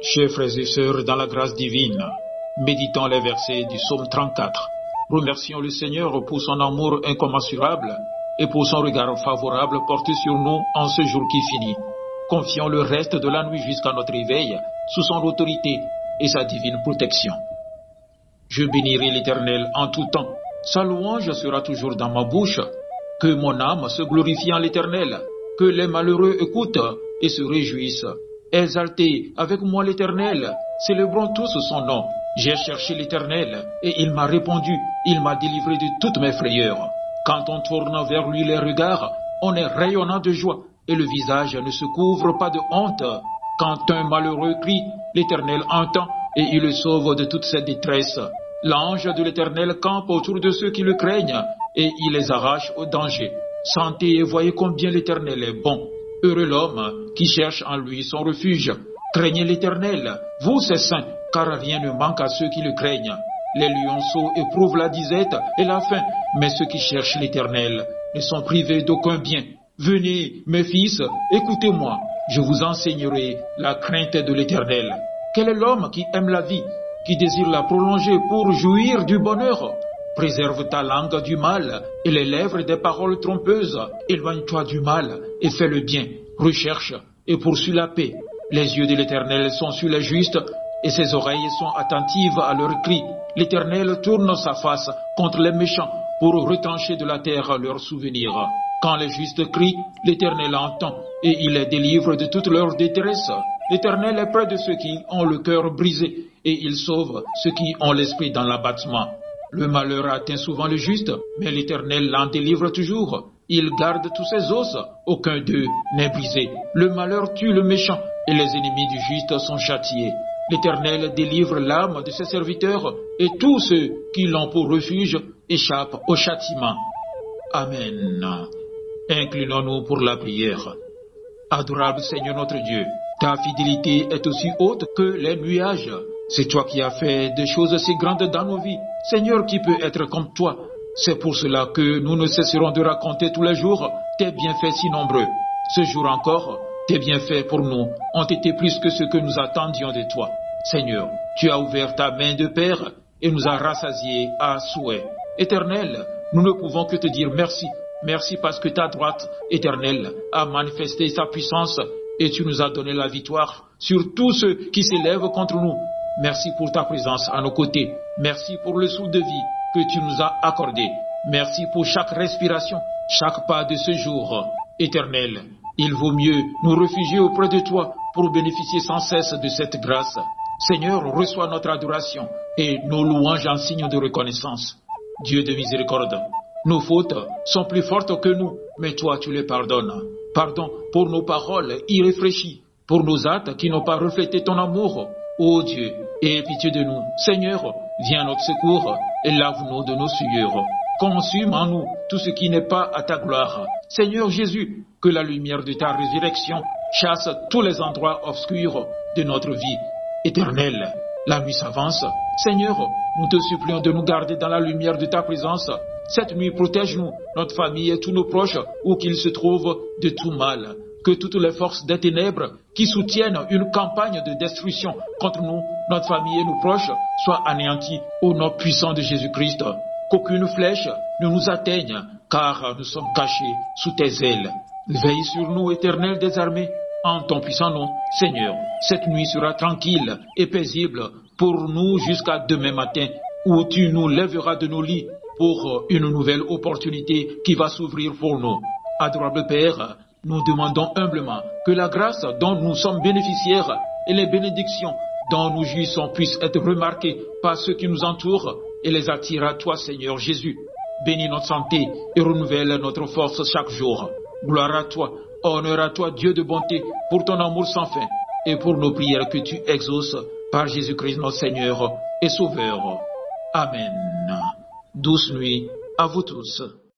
Chers frères et sœurs, dans la grâce divine, méditons les versets du psaume 34. Remercions le Seigneur pour son amour incommensurable et pour son regard favorable porté sur nous en ce jour qui finit. Confions le reste de la nuit jusqu'à notre éveil sous son autorité et sa divine protection. Je bénirai l'Éternel en tout temps. Sa louange sera toujours dans ma bouche. Que mon âme se glorifie en l'Éternel. Que les malheureux écoutent et se réjouissent. Exaltez avec moi l'Éternel. Célébrons tous son nom. J'ai cherché l'Éternel et il m'a répondu. Il m'a délivré de toutes mes frayeurs. Quand on tourne vers lui les regards, on est rayonnant de joie et le visage ne se couvre pas de honte. Quand un malheureux crie, l'Éternel entend et il le sauve de toute cette détresse. L'ange de l'Éternel campe autour de ceux qui le craignent et il les arrache au danger. Sentez et voyez combien l'Éternel est bon. Heureux l'homme qui cherche en lui son refuge. Craignez l'Éternel, vous ses saints, car rien ne manque à ceux qui le craignent. Les lionceaux éprouvent la disette et la faim, mais ceux qui cherchent l'Éternel ne sont privés d'aucun bien. Venez, mes fils, écoutez-moi, je vous enseignerai la crainte de l'Éternel. Quel est l'homme qui aime la vie, qui désire la prolonger pour jouir du bonheur? Préserve ta langue du mal et les lèvres des paroles trompeuses. Éloigne-toi du mal et fais le bien. Recherche et poursuis la paix. Les yeux de l'Éternel sont sur les justes et ses oreilles sont attentives à leurs cris. L'Éternel tourne sa face contre les méchants pour retrancher de la terre leurs souvenirs. Quand les justes crient, l'Éternel entend et il les délivre de toute leur détresse. L'Éternel est près de ceux qui ont le cœur brisé et il sauve ceux qui ont l'esprit dans l'abattement. Le malheur atteint souvent le juste, mais l'Éternel l'en délivre toujours. Il garde tous ses os, aucun d'eux n'est brisé. Le malheur tue le méchant et les ennemis du juste sont châtiés. L'Éternel délivre l'âme de ses serviteurs et tous ceux qui l'ont pour refuge échappent au châtiment. Amen. Inclinons-nous pour la prière. Adorable Seigneur notre Dieu, ta fidélité est aussi haute que les nuages. C'est toi qui as fait des choses si grandes dans nos vies. Seigneur, qui peut être comme toi? C'est pour cela que nous ne cesserons de raconter tous les jours tes bienfaits si nombreux. Ce jour encore, tes bienfaits pour nous ont été plus que ce que nous attendions de toi. Seigneur, tu as ouvert ta main de Père et nous as rassasiés à souhait. Éternel, nous ne pouvons que te dire merci. Merci parce que ta droite éternelle a manifesté sa puissance et tu nous as donné la victoire sur tous ceux qui s'élèvent contre nous. Merci pour ta présence à nos côtés. Merci pour le souffle de vie que tu nous as accordé. Merci pour chaque respiration, chaque pas de ce jour. Éternel, il vaut mieux nous réfugier auprès de toi pour bénéficier sans cesse de cette grâce. Seigneur, reçois notre adoration et nos louanges en signe de reconnaissance. Dieu de miséricorde, nos fautes sont plus fortes que nous, mais toi tu les pardonnes. Pardon pour nos paroles irréfléchies, pour nos actes qui n'ont pas reflété ton amour. Ô Dieu, aie pitié de nous. Seigneur, viens à notre secours et lave-nous de nos souillures. Consume en nous tout ce qui n'est pas à ta gloire. Seigneur Jésus, que la lumière de ta résurrection chasse tous les endroits obscurs de notre vie. Éternel, la nuit s'avance. Seigneur, nous te supplions de nous garder dans la lumière de ta présence. Cette nuit, protège-nous, notre famille et tous nos proches, où qu'ils se trouvent, de tout mal. Que toutes les forces des ténèbres qui soutiennent une campagne de destruction contre nous, notre famille et nos proches, soient anéanties au nom puissant de Jésus-Christ. Qu'aucune flèche ne nous atteigne, car nous sommes cachés sous tes ailes. Veille sur nous, Éternel des armées, en ton puissant nom, Seigneur. Cette nuit sera tranquille et paisible pour nous jusqu'à demain matin, où tu nous lèveras de nos lits pour une nouvelle opportunité qui va s'ouvrir pour nous. Adorable Père, nous demandons humblement que la grâce dont nous sommes bénéficiaires et les bénédictions dont nous jouissons puissent être remarquées par ceux qui nous entourent et les attirent à toi, Seigneur Jésus. Bénis notre santé et renouvelle notre force chaque jour. Gloire à toi, honneur à toi, Dieu de bonté, pour ton amour sans fin et pour nos prières que tu exauces par Jésus-Christ notre Seigneur et Sauveur. Amen. Douce nuit à vous tous.